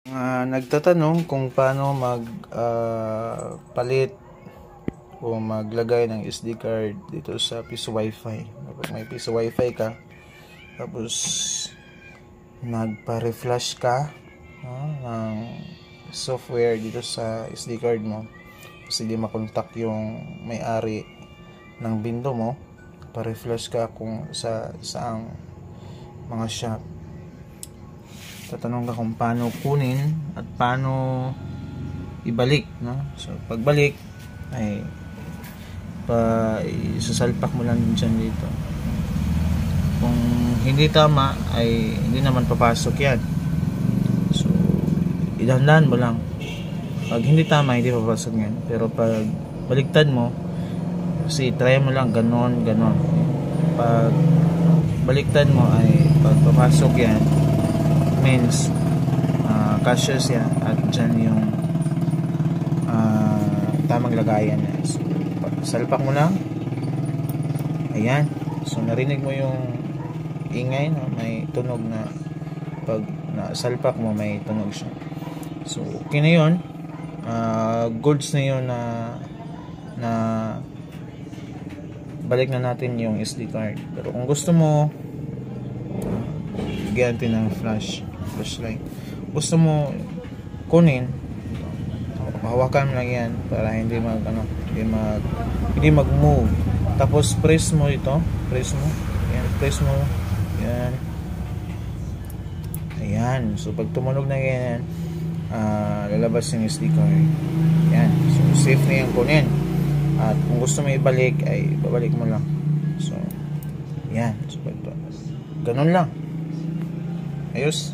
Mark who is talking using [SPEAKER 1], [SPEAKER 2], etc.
[SPEAKER 1] Nagtatanong kung paano palit o maglagay ng SD card dito sa Piso Wi-Fi. Kapag may Piso Wi-Fi ka, tapos nagpa-reflash ka ng software dito sa SD card mo, kasi di makontak yung may-ari ng bindo mo, pa-reflash ka kung sa saang mga shop. Tatanong ka kung paano kunin at paano ibalik, no? So pagbalik ay isasalpak mo lang dyan dito. Kung hindi tama ay hindi naman papasok yan. So idahan mo lang. Pag hindi tama, hindi papasok yan. Pero pag baliktad mo, kasi try mo lang ganon. Pag baliktad mo ay pag papasok yan, means cashiers yan at dyan yung tamang lagayan yan. So salpak mo lang, ayan. So narinig mo yung ingay, no? May tunog na pag nasalpak mo, may tunog siya. So okay na yun, goods na yun na balik na natin yung SD card. Pero kung gusto mo bigyan natin ng flashlight, gusto mo kunin, hawakan mo lang yan para hindi mag-move. Tapos press mo ito, press mo yan, ayan. So pag tumunog na yan, lalabas yung SD card yan. So safe na yan kunin. At kung gusto mo ibalik ay babalik mo lang. So yan, so ganun lang. Ayos.